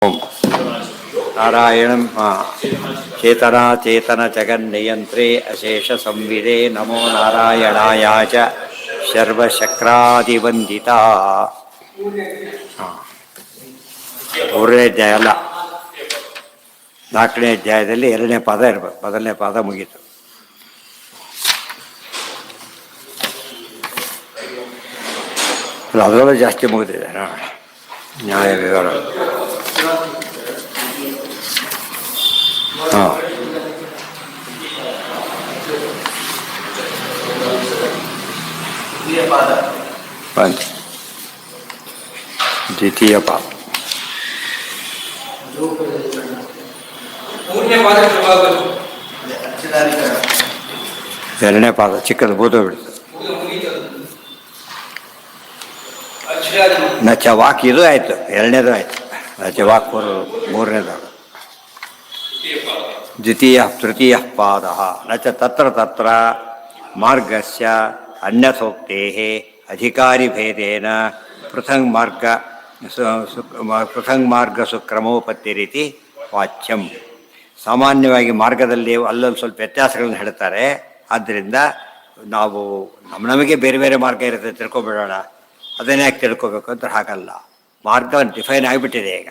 ಓಂ ನಾರಾಯಣಂ ಚೇತನಾ ಚೇತನ ಜಗನ್ನಿಯಂತ್ರೇ ಅಶೇಷ ಸಂವಿದೆ ನಮೋ ನಾರಾಯಣಾಯ ಚ ಸರ್ವಶಕ್ರಾದಿವಂದಿತ. ಮೂರನೇ ಅಧ್ಯಾಯ ಅಲ್ಲ, ನಾಲ್ಕನೇ ಅಧ್ಯಾಯದಲ್ಲಿ ಎರಡನೇ ಪಾದ ಇರಬೇಕು. ಮೊದಲನೇ ಪಾದ ಮುಗೀತು. ಅದರಲ್ಲೂ ಜಾಸ್ತಿ ಮುಗಿದಿದೆ. ನ್ಯಾಯ ವಿವರ ದ್ವಿತೀಯ ಪಾದ. ಎರಡನೇ ಪಾದ ಚಿಕ್ಕದು ಭೂತ ಬಿಡ್ತದೆ. ನಚ ವಾಕ್ ಇದು ಆಯಿತು, ಎರಡನೇದು ಆಯಿತು. ನಚ ವಾಕ್ ಮೂರನೇದು. ದ್ವಿತೀಯ ತೃತೀಯ ಪಾದ. ನಚ ತತ್ರ ತತ್ರ ಮಾರ್ಗಸ್ಯ ಅನ್ಯಥೋಕ್ತೇಃ ಅಧಿಕಾರಿಭೇದೇನ ಪೃಥಂಗ್ ಮಾರ್ಗ ಸುಕ್ರಮೋಪತ್ತಿರಿತಿ ವಾಚ್ಯಂ. ಸಾಮಾನ್ಯವಾಗಿ ಮಾರ್ಗದಲ್ಲಿ ಅಲ್ಲೊಂದು ಸ್ವಲ್ಪ ವ್ಯತ್ಯಾಸಗಳನ್ನು ಹೇಳ್ತಾರೆ. ಆದ್ದರಿಂದ ನಾವು ನಮಗೆ ಬೇರೆ ಬೇರೆ ಮಾರ್ಗ ಇರುತ್ತೆ, ತಿಳ್ಕೊಬಿಡೋಣ, ಅದನ್ನೇ ಯಾಕೆ ತಿಳ್ಕೊಬೇಕು ಅಂತ ಹಾಗಲ್ಲ. ಮಾರ್ಗ ಡಿಫೈನ್ ಆಗಿಬಿಟ್ಟಿದೆ. ಈಗ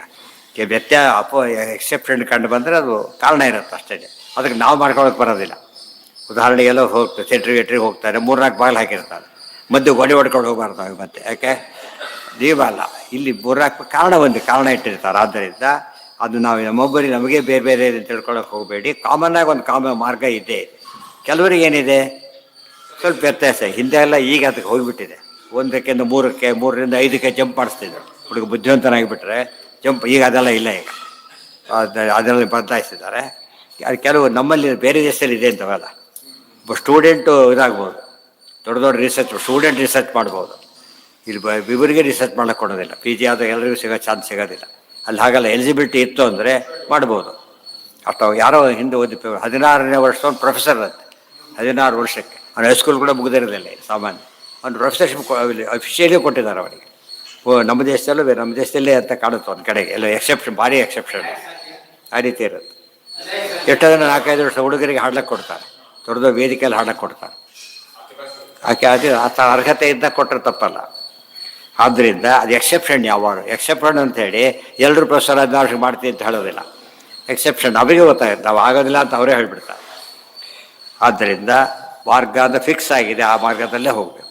ಎಕ್ಸೆಪ್ಷನ್ ಕಂಡು ಬಂದರೆ ಅದು ಕಾರಣ ಇರುತ್ತೆ ಅಷ್ಟೇ. ಅದಕ್ಕೆ ನಾವು ಮಾಡ್ಕೊಳಕ್ಕೆ ಬರೋದಿಲ್ಲ. ಉದಾಹರಣೆಗೆ ಎಲ್ಲೋ ಹೋಗ್ತಾರೆ, ಥಿಯೇಟ್ರಿಗೆ ಹೋಗ್ತಾರೆ, 3-4 ಬಾಗಿಲು ಹಾಕಿರ್ತಾರೆ, ಮಧ್ಯೆ ಗೋಡೆ ಹೊಡ್ಕೊಂಡು ಹೋಗ್ಬಾರ್ದು. ಮತ್ತೆ ಯಾಕೆ ದೀಪ ಅಲ್ಲ, ಇಲ್ಲಿ 3-4 ಕಾರಣ ಇಟ್ಟಿರ್ತಾರೆ. ಆದ್ದರಿಂದ ಅದು ನಾವು ನಮಗೆ ಬೇರೆ ಬೇರೆ ತಿಳ್ಕೊಳಕ್ಕೆ ಹೋಗಬೇಡಿ. ಕಾಮನ್ನಾಗಿ ಒಂದು ಮಾರ್ಗ ಇದೆ. ಕೆಲವರಿಗೆ ಏನಿದೆ ಸ್ವಲ್ಪ ವ್ಯತ್ಯಾಸ. ಹಿಂದೆ ಎಲ್ಲ ಈಗ ಅದಕ್ಕೆ ಹೋಗಿಬಿಟ್ಟಿದೆ. 1ಕ್ಕೆ 3ಕ್ಕೆ, 3ರಿಂದ 5ಕ್ಕೆ ಜಂಪ್ ಮಾಡಿಸ್ತಿದ್ರು. ಹುಡುಗ ಬುದ್ಧಿವಂತನಾಗಿಬಿಟ್ರೆ ಜಂಪ್. ಈಗ ಅದೆಲ್ಲ ಇಲ್ಲ. ಈಗ ಅದರಲ್ಲಿ ಬದಲಾಯಿಸಿದ್ದಾರೆ. ಕೆಲವು ನಮ್ಮಲ್ಲಿ ಬೇರೆ ದೇಶದಲ್ಲಿ ಇದೆ ಅಂತವಲ್ಲ. ಸ್ಟೂಡೆಂಟು ಇದಾಗ್ಬೋದು, ದೊಡ್ಡ ರಿಸರ್ಚ್ ಸ್ಟೂಡೆಂಟ್ ರಿಸರ್ಚ್ ಮಾಡ್ಬೋದು. ಇಲ್ಲಿ ಇವರಿಗೆ ರಿಸರ್ಚ್ ಮಾಡೋಕ್ಕೆ ಕೊಡೋದಿಲ್ಲ. PG ಆದಾಗ ಎಲ್ಲರಿಗೂ ಚಾನ್ಸ್ ಸಿಗೋದಿಲ್ಲ. ಅಲ್ಲಿ ಹಾಗಲ್ಲ. ಎಲಿಜಿಬಿಲಿಟಿ ಇತ್ತು ಅಂದರೆ ಮಾಡ್ಬೋದು. ಅಥವಾ ಯಾರೋ ಹಿಂದೆ 16ನೇ ವರ್ಷದವನು ಪ್ರೊಫೆಸರ್ ಅಂತೆ. 16 ವರ್ಷಕ್ಕೆ ಅವನು ಹೈಸ್ಕೂಲ್ ಕೂಡ ಮುಗಿದಿರೋದಿಲ್ಲ ಸಾಮಾನ್ಯ. ಅವ್ನು ಪ್ರೊಫೆಸರ್ಶಿಪ್ ಅಫಿಷಿಯಲಿ ಕೊಟ್ಟಿದ್ದಾರೆ ಅವನಿಗೆ. ನಮ್ಮ ದೇಶದಲ್ಲೇ ಅಂತ ಕಾಣುತ್ತೆ ಒಂದು ಕಡೆಗೆ. ಎಲ್ಲ ಎಕ್ಸೆಪ್ಷನ್, ಭಾರಿ ಎಕ್ಸೆಪ್ಷನ್ ಆ ರೀತಿ ಇರುತ್ತೆ. ಎಷ್ಟೋ ಜನ 4-5 ವರ್ಷ ಹುಡುಗರಿಗೆ ಹಾಡ್ಲಿಕ್ಕೆ ಕೊಡ್ತಾರೆ, ದೊಡ್ಡ ವೇದಿಕೆಯಲ್ಲಿ ಹಾಡಕ್ಕೆ ಕೊಡ್ತಾರೆ. ಅದು ಅರ್ಹತೆ ಇದ್ದ ಕೊಟ್ಟರೆ ತಪ್ಪಲ್ಲ. ಆದ್ದರಿಂದ ಅದು ಎಕ್ಸೆಪ್ಷನ್. ಯಾವಾಗ ಎಕ್ಸೆಪ್ಷನ್ ಅಂತೇಳಿ ಎಲ್ಲರೂ ಪ್ರೊಫೆಸರ್ 15 ವರ್ಷ ಮಾಡ್ತೀವಿ ಅಂತ ಹೇಳೋದಿಲ್ಲ. ಎಕ್ಸೆಪ್ಷನ್ ಅವರಿಗೆ ಗೊತ್ತಾಗುತ್ತೆ, ನಾವು ಆಗೋದಿಲ್ಲ ಅಂತ ಅವರೇ ಹೇಳಿಬಿಡ್ತಾರೆ. ಆದ್ದರಿಂದ ಮಾರ್ಗ ಅಂತ ಫಿಕ್ಸ್ ಆಗಿದೆ, ಆ ಮಾರ್ಗದಲ್ಲೇ ಹೋಗಬೇಕು.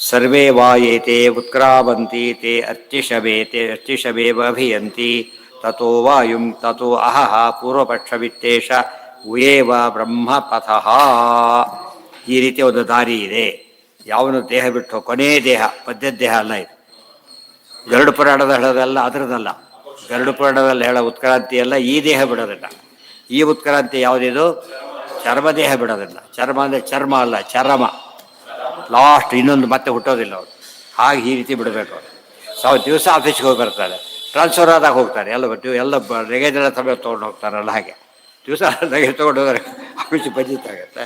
ಸರ್ವೇ ವಾಯೇತೆ ಉತ್ಕ್ರಾಮಂತಿ ತೇ ಅರ್ಚಿಷವೇವ ಅಭಿಯಂತಿ ತಥೋ ವಾಯುಂ ತಥೋ ಅಹಃ ಪೂರ್ವಪಕ್ಷವಿತ್ತೇಷ ಉಯೇವ ಬ್ರಹ್ಮಪಥಃ. ಈ ರೀತಿಯ ಒಂದು ದಾರಿ ಇದೆ. ಯಾವನು ದೇಹ ಬಿಟ್ಟು ಕೊನೆಯ ದೇಹ, ಮಧ್ಯದ ದೇಹ ಅಲ್ಲ ಇದು. ಗರುಡ ಪುರಾಣದ ಹೇಳೋದಲ್ಲ, ಅದರದಲ್ಲ. ಗರುಡ ಪುರಾಣದಲ್ಲಿ ಹೇಳೋ ಉತ್ಕ್ರಾಂತಿ ಎಲ್ಲ ಈ ದೇಹ ಬಿಡೋದಿಲ್ಲ. ಈ ಉತ್ಕ್ರಾಂತಿ ಯಾವುದಿದು? ಚರ್ಮ ದೇಹ ಬಿಡೋದಿಲ್ಲ. ಚರ್ಮ ಅಂದರೆ ಚರ್ಮ ಅಲ್ಲ, ಚರಮ. ಲಾಸ್ಟ್ ಇನ್ನೊಂದು ಮತ್ತೆ ಹುಟ್ಟೋದಿಲ್ಲ ಅವರು. ಹಾಗೆ ಈ ರೀತಿ ಬಿಡಬೇಕು ಅವರು. 100 ದಿವಸ ಆಫೀಸ್ಗೆ ಹೋಗಿ ಬರ್ತಾರೆ, ಟ್ರಾನ್ಸ್ಫರ್ ಆದಾಗ ಹೋಗ್ತಾರೆ. ಎಲ್ಲ ಲಗೇಜೆಲ್ಲ ಸಮಯ ತೊಗೊಂಡು ಹೋಗ್ತಾರಲ್ಲ, ಹಾಗೆ ದಿವಸ ಲಗೇಜ್ ತೊಗೊಂಡು ಹೋದರೆ ಆಫೀಸಿಗೆ ಬಂದಿತ್ತಾಗತ್ತೆ.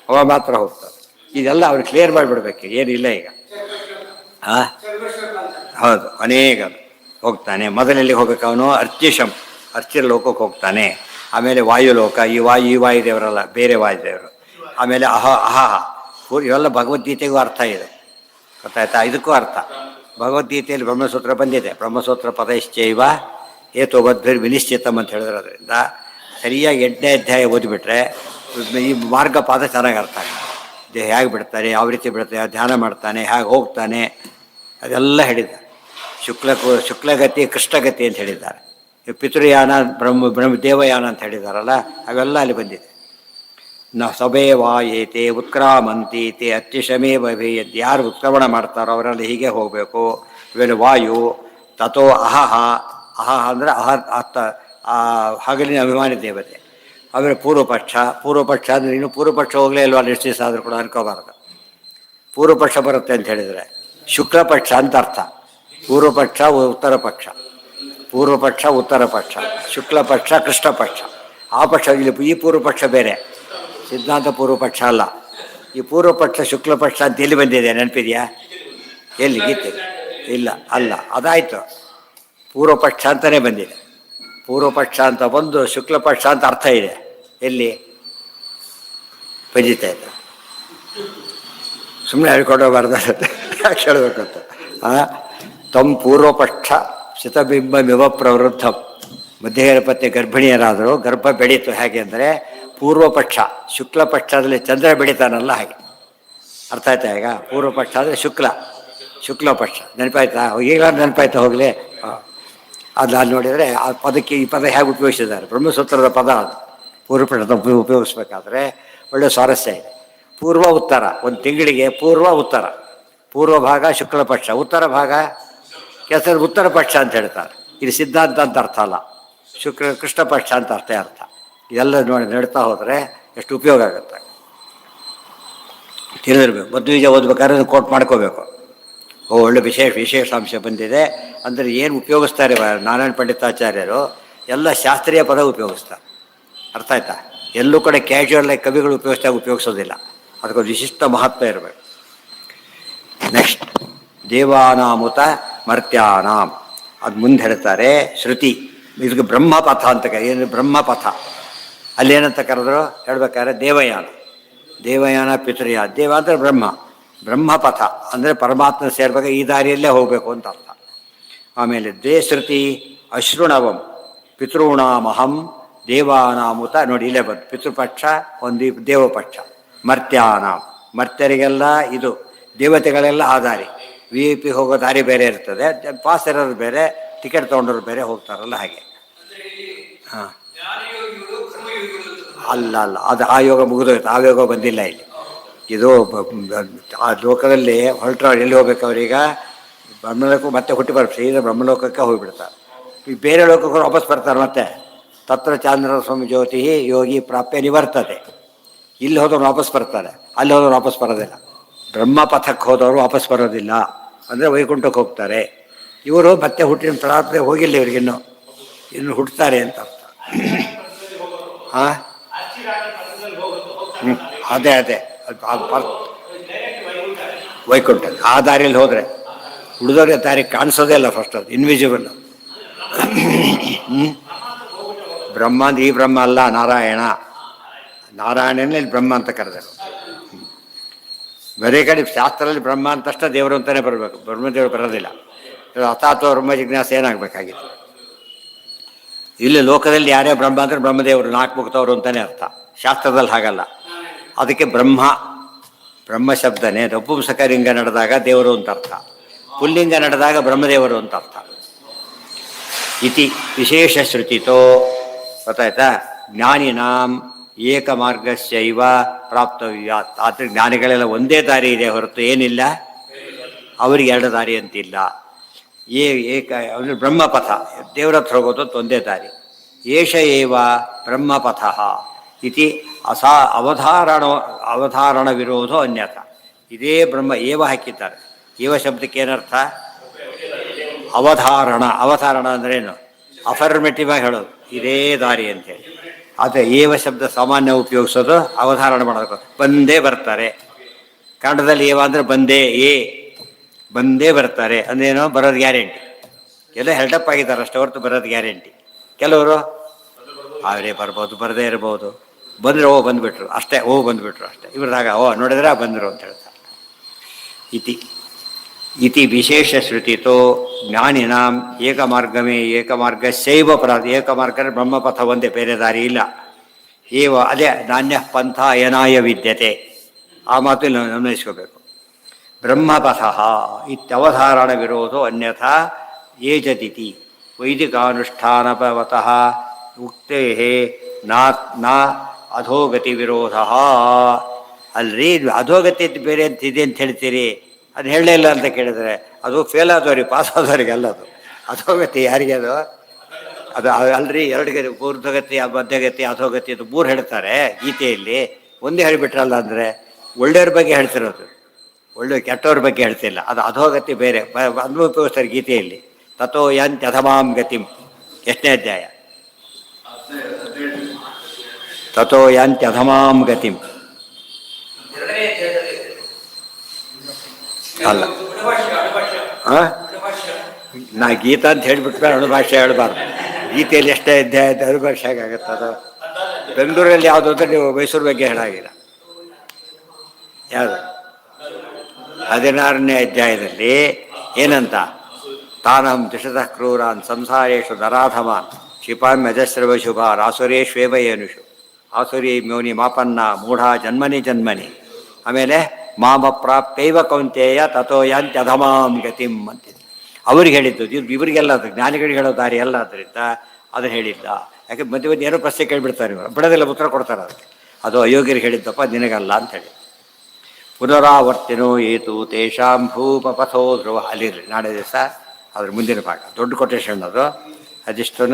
ಅವ ಮಾತ್ರ ಹೋಗ್ತಾರೆ. ಇದೆಲ್ಲ ಅವ್ರು ಕ್ಲಿಯರ್ ಮಾಡಿಬಿಡ್ಬೇಕು. ಏನಿಲ್ಲ ಈಗ. ಹೌದು, ಅನೇಕ ಹೋಗ್ತಾನೆ. ಮೊದಲಲ್ಲಿ ಹೋಗಕ್ಕೆ ಅವನು ಅರ್ಚಿರ ಲೋಕಕ್ಕೆ ಹೋಗ್ತಾನೆ. ಆಮೇಲೆ ವಾಯುಲೋಕ, ಈ ವಾಯುದೇವರಲ್ಲ, ಬೇರೆ ವಾಯುದೇವರು. ಆಮೇಲೆ ಅಹ ಇವೆಲ್ಲ ಭಗವದ್ಗೀತೆಗೂ ಅರ್ಥ ಇದೆ, ಗೊತ್ತಾಯ್ತಾ? ಇದಕ್ಕೂ ಅರ್ಥ ಭಗವದ್ಗೀತೆಯಲ್ಲಿ ಬ್ರಹ್ಮಸೂತ್ರ ಬಂದಿದೆ. ಬ್ರಹ್ಮಸೂತ್ರ ಪದೈಶ್ಚೈವ ಹೇತುಬದ್ಭಿರ್ವಿನಿಶ್ಚಿತಮ್ ಅಂತ ಹೇಳಿದ್ರಿಂದ ಸರಿಯಾಗಿ 8ನೇ ಅಧ್ಯಾಯ ಓದಿಬಿಟ್ರೆ ಈ ಮಾರ್ಗ ಪಾದ ಚೆನ್ನಾಗಿ ಅರ್ಥ ಆಗುತ್ತೆ. ದೇಹ ಹೇಗೆ ಬಿಡ್ತಾನೆ, ಯಾವ ರೀತಿ ಬಿಡ್ತಾನೆ, ಧ್ಯಾನ ಮಾಡ್ತಾನೆ, ಹೇಗೆ ಹೋಗ್ತಾನೆ, ಅದೆಲ್ಲ ಹೇಳಿದ್ದಾರೆ. ಶುಕ್ಲಗತಿ ಕೃಷ್ಣಗತಿ ಅಂತ ಹೇಳಿದ್ದಾರೆ. ಪಿತೃಯಾನ ದೇವಯಾನ ಅಂತ ಹೇಳಿದಾರಲ್ಲ, ಅವೆಲ್ಲ ಅಲ್ಲಿ ಬಂದಿದೆ. ನ ಸಭೆ ವಾಯೇತೆ ಉತ್ಕ್ರಾಮಂತಿ ತೇ ಅತ್ಯಶಮೇವ ಭೇಯದ್. ಯಾರು ಉತ್ಕ್ರಮಣ ಮಾಡ್ತಾರೋ ಅವರಲ್ಲಿ ಹೀಗೆ ಹೋಗಬೇಕು. ಇವೆಲ್ಲ ವಾಯು. ತಥೋ ಅಹಹ ಅಂದರೆ ಹಗಲಿನ ಅಭಿಮಾನಿ ದೇವತೆ. ಆಮೇಲೆ ಪೂರ್ವಪಕ್ಷ ಅಂದರೆ ಇನ್ನು ಪೂರ್ವಪಕ್ಷ ಹೋಗಲೇ ಇಲ್ವಾ, ಎಷ್ಟು ದಿವಸ ಆದರೂ ಕೂಡ ಅನ್ಕೋಬಾರ್ದು. ಪೂರ್ವಪಕ್ಷ ಬರುತ್ತೆ ಅಂತ ಹೇಳಿದರೆ ಶುಕ್ಲಪಕ್ಷ ಅಂತ ಅರ್ಥ. ಪೂರ್ವಪಕ್ಷ ಉತ್ತರ ಪಕ್ಷ, ಪೂರ್ವಪಕ್ಷ ಉತ್ತರ ಪಕ್ಷ, ಶುಕ್ಲಪಕ್ಷ ಕೃಷ್ಣಪಕ್ಷ. ಆ ಪಕ್ಷ ಇಲ್ಲಿ ಈ ಪೂರ್ವಪಕ್ಷ ಬೇರೆ, ಸಿದ್ಧಾಂತ ಪೂರ್ವಪಕ್ಷ ಅಲ್ಲ. ಈ ಪೂರ್ವಪಕ್ಷ ಶುಕ್ಲಪಕ್ಷ ಅಂತ ಎಲ್ಲಿ ಬಂದಿದೆ ನೆನಪಿದೆಯಾ? ಎಲ್ಲಿ ಗೀತೆ? ಇಲ್ಲ, ಅಲ್ಲ, ಅದಾಯಿತು. ಪೂರ್ವಪಕ್ಷ ಅಂತಲೇ ಬಂದಿದೆ. ಪೂರ್ವಪಕ್ಷ ಅಂತ ಬಂದು ಶುಕ್ಲಪಕ್ಷ ಅಂತ ಅರ್ಥ ಇದೆ. ಎಲ್ಲಿ ಪಜಿತ ಇದೆ, ಸುಮ್ಮನೆ ಹೇಳ್ಕೊಂಡು ಹೋಗಬಾರ್ದು ಯಾಕೆ ಹೇಳಬೇಕಂತ. ತಮ್ಮ ಪೂರ್ವಪಕ್ಷ ಶತಬಿಂಬಮಿವ ಪ್ರವೃದ್ಧ. ಮಧ್ಯಗರ್ಭತೆ ಗರ್ಭಿಣಿಯರಾದರೂ ಗರ್ಭ ಬೆಳೀತು ಹೇಗೆ ಅಂದರೆ ಪೂರ್ವಪಕ್ಷ, ಶುಕ್ಲಪಕ್ಷದಲ್ಲಿ ಚಂದ್ರ ಬೆಳೀತಾನಲ್ಲ ಹಾಗೆ. ಅರ್ಥ ಆಯ್ತಾ? ಈಗ ಪೂರ್ವಪಕ್ಷ ಅಂದರೆ ಶುಕ್ಲಪಕ್ಷ ನೆನಪಾಯ್ತಾ? ಈಗ ನೆನಪಾಯ್ತಾ ಹೋಗಲಿ. ಅದು ಅಲ್ಲಿ ನೋಡಿದರೆ ಆ ಪದಕ್ಕೆ ಈ ಪದ ಹೇಗೆ ಉಪಯೋಗಿಸಿದ್ದಾರೆ, ಬ್ರಹ್ಮಸೂತ್ರದ ಪದ ಅದು. ಪೂರ್ವಪಕ್ಷ ಉಪಯೋಗಿಸ್ಬೇಕಾದ್ರೆ ಒಳ್ಳೆ ಸ್ವಾರಸ್ಯ ಇದೆ. ಪೂರ್ವ ಉತ್ತರ, ಒಂದು ತಿಂಗಳಿಗೆ ಪೂರ್ವ ಉತ್ತರ, ಪೂರ್ವ ಭಾಗ ಶುಕ್ಲಪಕ್ಷ, ಉತ್ತರ ಭಾಗ ಕೆಲಸ ಉತ್ತರ ಪಕ್ಷ ಅಂತ ಹೇಳ್ತಾರೆ. ಇದು ಸಿದ್ಧಾಂತ ಅಂತ ಅರ್ಥ ಅಲ್ಲ, ಕೃಷ್ಣ ಪಕ್ಷ ಅಂತ ಅರ್ಥ. ಇದೆಲ್ಲ ನೋಡಿ ನಡ್ತಾ ಹೋದರೆ ಎಷ್ಟು ಉಪಯೋಗ ಆಗುತ್ತೆ ತಿಳಿದಿರ್ಬೇಕು. ಮಧ್ವೀಜ ಓದ್ಬೇಕಾದ್ರೆ ಕೋಟ್ ಮಾಡ್ಕೋಬೇಕು. ಒಳ್ಳೆ ವಿಶೇಷಾಂಶ ಬಂದಿದೆ ಅಂದರೆ ಏನು ಉಪಯೋಗಿಸ್ತಾರೆ ನಾರಾಯಣ ಪಂಡಿತಾಚಾರ್ಯರು, ಎಲ್ಲ ಶಾಸ್ತ್ರೀಯ ಪದ ಉಪಯೋಗಿಸ್ತಾರೆ. ಅರ್ಥ ಆಯ್ತಾ? ಎಲ್ಲೂ ಕಡೆ ಕ್ಯಾಶುವಲ್ ಆಗಿ ಕವಿಗಳು ಉಪಯೋಗಿಸೋದಿಲ್ಲ. ಅದಕ್ಕೊಂದು ವಿಶಿಷ್ಟ ಮಹತ್ವ ಇರಬೇಕು. ನೆಕ್ಸ್ಟ್ ದೇವಾನಾಮುತ ಮರ್ತ್ಯಾನಾಂ, ಅದು ಮುಂದೆ ಹೇಳ್ತಾರೆ. ಶ್ರುತಿ ಇದಕ್ಕೆ ಬ್ರಹ್ಮಪಥ ಅಂತ ಏನು ಬ್ರಹ್ಮಪಥ ಅಲ್ಲೇನಂತ ಕರೆದ್ರು ಹೇಳ್ಬೇಕಾದ್ರೆ ದೇವಯಾನ ಪಿತೃಯಾನ. ದೇವ ಅಂದರೆ ಬ್ರಹ್ಮಪಥ ಅಂದರೆ ಪರಮಾತ್ಮ ಸೇರ್ಬೇಕು, ಈ ದಾರಿಯಲ್ಲೇ ಹೋಗಬೇಕು ಅಂತ ಅರ್ಥ. ಆಮೇಲೆ ಶ್ರುತಿ ಅಶ್ರುಣವಂ ಪಿತೃಣಾಮಹಂ ದೇವಾನಾಮುತ. ನೋಡಿ ಇಲ್ಲೇ ಬಂದು ಪಿತೃಪಕ್ಷ ಒಂದು ದೇವಪಕ್ಷ. ಮರ್ತ್ಯರಿಗೆಲ್ಲ ಇದು, ದೇವತೆಗಳೆಲ್ಲ ಆ ದಾರಿ. VIP ಹೋಗೋ ದಾರಿ ಬೇರೆ ಇರ್ತದೆ, ಪಾಸ್ ಇರೋರು ಬೇರೆ, ಟಿಕೆಟ್ ತೊಗೊಂಡವ್ರು ಬೇರೆ ಹೋಗ್ತಾರಲ್ಲ ಹಾಗೆ. ಹಾಂ ಅಲ್ಲ ಅದು ಆ ಯೋಗ ಮುಗಿದೋಯ್ತು, ಆ ಯೋಗ ಬಂದಿಲ್ಲ ಇಲ್ಲಿ. ಇದು ಆ ಲೋಕದಲ್ಲಿ ಹೊರಟ್ರೆ ಎಲ್ಲಿ ಹೋಗ್ಬೇಕು ಅವ್ರೀಗ? ಬ್ರಹ್ಮಲೋಕ ಮತ್ತೆ ಹುಟ್ಟಿ ಬರ್ತಾರೆ, ಸೀದಾ ಬ್ರಹ್ಮಲೋಕಕ್ಕೆ ಹೋಗಿಬಿಡ್ತಾರೆ. ಈ ಬೇರೆ ಲೋಕಕ್ಕೆ ವಾಪಸ್ ಬರ್ತಾರೆ ಮತ್ತೆ. ತತ್ರ ಚಾಂದ್ರ ಸ್ವಾಮಿ ಜ್ಯೋತಿ ಯೋಗಿ ಪ್ರಾಪ್ಯ ನಿವರ್ತತೆ. ಇಲ್ಲಿ ಹೋದವ್ರು ವಾಪಸ್ ಬರ್ತಾರೆ, ಅಲ್ಲಿ ಹೋದವ್ರು ವಾಪಸ್ ಬರೋದಿಲ್ಲ. ಬ್ರಹ್ಮಪಥಕ್ಕೆ ಹೋದವರು ವಾಪಸ್ ಬರೋದಿಲ್ಲ, ಅಂದರೆ ವೈಕುಂಠಕ್ಕೆ ಹೋಗ್ತಾರೆ. ಇವರು ಮತ್ತೆ ಹುಟ್ಟಿನ ಪ್ರಾರ್ಥನೆ ಹೋಗಿಲ್ಲ, ಇವ್ರಿಗಿನ್ನು ಇನ್ನು ಹುಟ್ಟುತ್ತಾರೆ ಅಂತ ಅರ್ಥ. ಹಾಂ ಅದೇ ವೈಕುಂಠ ಆ ದಾರಿಯಲ್ಲಿ ಹೋದರೆ ಉಳಿದವ್ರಿಗೆ ದಾರಿ ಕಾಣಿಸೋದೇ ಇಲ್ಲ. ಫಸ್ಟ್ ಅದು ಇನ್ವಿಸಿಬಲ್. ಬ್ರಹ್ಮ ಈ ಬ್ರಹ್ಮ ಅಲ್ಲ, ನಾರಾಯಣನೇ ಬ್ರಹ್ಮ ಅಂತ ಕರೆದರು. ಬೇರೆ ಕಡೆ ಶಾಸ್ತ್ರದಲ್ಲಿ ಬ್ರಹ್ಮ ಅಂತಷ್ಟ ದೇವರು ಅಂತಲೇ ಬರಬೇಕು, ಬ್ರಹ್ಮದೇವರು ಬರೋದಿಲ್ಲ. ಅಥಾತ್ವ ಬ್ರಹ್ಮ ಜಿಜ್ಞಾಸೆ ಏನಾಗಬೇಕಾಗಿತ್ತು? ಇಲ್ಲಿ ಲೋಕದಲ್ಲಿ ಯಾರೇ ಬ್ರಹ್ಮ ಅಂದರೆ ಬ್ರಹ್ಮದೇವರು, ನಾಲ್ಕು ಮುಕ್ತವರು ಅಂತಲೇ ಅರ್ಥ. ಶಾಸ್ತ್ರದಲ್ಲಿ ಹಾಗಲ್ಲ. ಅದಕ್ಕೆ ಬ್ರಹ್ಮ ಶಬ್ದನೇ ನಪುಂಸಕಲಿಂಗ ನಡೆದಾಗ ದೇವರು ಅಂತ ಅರ್ಥ, ಪುಲ್ಲಿಂಗ ನಡೆದಾಗ ಬ್ರಹ್ಮದೇವರು ಅಂತ ಅರ್ಥ. ಇತಿ ವಿಶೇಷ ಶ್ರುತಿತೋ ಗೊತ್ತಾಯ್ತಾ? ಜ್ಞಾನಿನಾಂ ಏಕಮಾರ್ಗಸ್ಯೈವ ಪ್ರಾಪ್ತವ್ಯಾತ್. ಆದರೆ ಜ್ಞಾನಿಗಳೆಲ್ಲ ಒಂದೇ ದಾರಿ ಇದೆ ಹೊರತು ಏನಿಲ್ಲ, ಅವರಿಗೆ ಎರಡು ದಾರಿ ಅಂತಿಲ್ಲ. ಅಂದರೆ ಬ್ರಹ್ಮಪಥ, ದೇವರ ಹತ್ರ ಹೋಗೋದು ಒಂದೇ ದಾರಿ. ಏಷ ಏವ ಬ್ರಹ್ಮಪಥ ಇತಿ ಅವಧಾರಣ ವಿರೋಧೋ ಅನ್ಯಥ. ಇದೇ ಬ್ರಹ್ಮ ಏವ ಹಾಕಿದ್ದಾರೆ. ಏವ ಶಬ್ದಕ್ಕೆ ಏನರ್ಥ? ಅವಧಾರಣ ಅಂದ್ರೇನು? ಅಫರ್ಮೇಟಿವ್ ಆಗಿ ಹೇಳೋದು, ಇದೇ ದಾರಿ ಅಂತೇಳಿ. ಆದರೆ ಏವ ಶಬ್ದ ಸಾಮಾನ್ಯ ಉಪಯೋಗಿಸೋದು ಅವಧಾರಣ ಮಾಡೋದು. ಬಂದೇ ಬರ್ತಾರೆ. ಕನ್ನಡದಲ್ಲಿ ಏವ ಅಂದರೆ ಬಂದೇ ಬರ್ತಾರೆ ಅಂದೇನೋ, ಬರೋದು ಗ್ಯಾರಂಟಿ. ಎಲ್ಲ ಹೆಲ್ಡಪ್ ಆಗಿದ್ದಾರೆ ಅಷ್ಟೇ ಹೊರತು ಬರೋದು ಗ್ಯಾರಂಟಿ. ಕೆಲವರು ಅವರೇ ಬರ್ಬೋದು, ಬರದೇ ಇರ್ಬೋದು. ಬಂದರೆ ಬಂದುಬಿಟ್ರು ಅಷ್ಟೇ, ಬಂದುಬಿಟ್ರು ಅಷ್ಟೇ. ಇವ್ರದಾಗ ನೋಡಿದ್ರೆ ಬಂದರು ಅಂತ ಹೇಳ್ತಾರೆ. ಇತಿ ವಿಶೇಷ ಶ್ರುತಿತೋ ಜ್ಞಾನಿನಾಂ ಏಕಮಾರ್ಗಸ್ಯೈವ ಏಕಮಾರ್ಗ ಬ್ರಹ್ಮಪಥ ಒಂದೇ, ಬೇರೆ ದಾರಿ ಇಲ್ಲ. ಅದೇ ನಾಣ್ಯ ಪಂಥ ಅಯನಾಯ ವಿದ್ಯತೆ. ಆ ಮಾತು ಇಲ್ಲಿ ಗಮನಿಸ್ಕೋಬೇಕು. ಬ್ರಹ್ಮಪಥ ಇತ್ಯವಧಾರಣ ವಿರೋಧೋ ಅನ್ಯಥಾ ಏಜದಿತಿ ವೈದಿಕಾನುಷ್ಠಾನಪವತಃ ಉಕ್ತೇ ನಾ ಅಧೋಗತಿ ವಿರೋಧ. ಅಲ್ರಿ ಅಧೋಗತಿ ಬೇರೆ ಅಂತಿದೆ ಅಂತ ಹೇಳ್ತೀರಿ, ಅದು ಹೇಳಲೇ ಇಲ್ಲ ಅಂತ ಕೇಳಿದರೆ ಅದು ಫೇಲ್ ಆದವ್ರಿಗೆ, ಪಾಸ್ ಆದವ್ರಿಗೆ ಅಲ್ಲ. ಅದು ಅಧೋಗತಿ ಯಾರಿಗೆ? ಅದು ಅಲ್ರಿ, ಎರಡು ಗತಿ, ಊರ್ಧ್ವಗತಿ ಮಧ್ಯಗತಿ ಅಧೋಗತಿ ಅದು ಮೂರು ಹೇಳ್ತಾರೆ ಗೀತೆಯಲ್ಲಿ. ಒಂದೇ ಹೇಳಿಬಿಟ್ರಲ್ಲ ಅಂದರೆ ಒಳ್ಳೆಯವ್ರ ಬಗ್ಗೆ ಹೇಳ್ತಿರೋದು, ಕೆಟ್ಟವ್ರ ಬಗ್ಗೆ ಹೇಳ್ತಿಲ್ಲ. ಅದು ಅಧೋಗತಿ ಬೇರೆ, ಅದನ್ನು ಉಪಯೋಗಿಸ್ತಾರೆ ಗೀತೆಯಲ್ಲಿ. ತಥೋ ಯಾಂತ್ಯಧಮಾಂ ಗತಿಂ, ಎಷ್ಟನೇ ಅಧ್ಯಾಯ? ತಥೋ ಯಾಂತ್ಯಧಮಾಂ ಗತಿಂ ಅಲ್ಲ. ನಾ ಗೀತಾ ಅಂತ ಹೇಳಿಬಿಟ್ರೆ ಅಣುಭಾಷೆ ಹೇಳಬಾರ್ದು. ಗೀತೆಯಲ್ಲಿ ಎಷ್ಟೇ ಅಧ್ಯಾಯ ಇದೆ ಅದು ವರ್ಷ ಹೇಗಾಗುತ್ತೆ ಅದು. ಬೆಂಗಳೂರಲ್ಲಿ ಯಾವುದು ಅಂತ ನೀವು ಮೈಸೂರು ಬಗ್ಗೆ ಹೇಳಾಗಿಲ್ಲ. ಯಾವುದು 16ನೇ ಅಧ್ಯಾಯದಲ್ಲಿ ಏನಂತ, ತಾನಹಂ ದ್ವಿಷತಃ ಕ್ರೂರಾನ್ ಸಂಸಾರೇಶು ನರಾಧಮಾನ್ ಕ್ಷಿಪಾಮ್ಯಜಸ್ರವ ಶುಭಾನ್ ಆಸುರೇಶ್ವೇವ ಏನುಷು ಆಸುರಿ ಮೌನಿ ಮಾಪನ್ನ ಮೂಢ ಜನ್ಮನಿ ಜನ್ಮನಿ. ಆಮೇಲೆ ಮಾಮ ಪ್ರಾಪ್ತೈವ ಕೌಂತೆಯ ತಥೋ ಯಾಂತ್ಯಧಮಾಂ ಗತಿಂ ಅಂತಿದೆ. ಅವ್ರಿಗೆ ಹೇಳಿದ್ದು ಇದು ಇವರಿಗೆಲ್ಲ, ಅದು ಜ್ಞಾನಿಗಳಿಗೆ ಹೇಳೋ ದಾರಿ ಅಲ್ಲ. ಆದ್ದರಿಂದ ಅದನ್ನು ಹೇಳಿಲ್ಲ. ಯಾಕೆ ಮಧ್ಯೆ ಮಧ್ಯೆ ಏನೋ ಪ್ರಶ್ನೆ ಕೇಳಿಬಿಡ್ತಾರೆ ಇವರು, ಬಿಡೋದೆಲ್ಲ ಉತ್ತರ ಕೊಡ್ತಾರೆ ಅದಕ್ಕೆ. ಅದು ಅಯೋಗ್ಯರಿಗೆ ಹೇಳಿದ್ದಪ್ಪ, ನಿನಗಲ್ಲ ಅಂಥೇಳಿ. ಪುನರಾವರ್ತಿನೋ ಏತು ತೇಷಾಂ ಭೂಪಪಥೋ ಧ್ರುವ. ಅಲ್ಲಿರ್ರಿ ನಾಳೆ ದಿವಸ ಅದ್ರ ಮುಂದಿನ ಭಾಗ ದೊಡ್ಡ ಕೊಟೇಶನ್ ಅದು. ಅದಿಷ್ಟು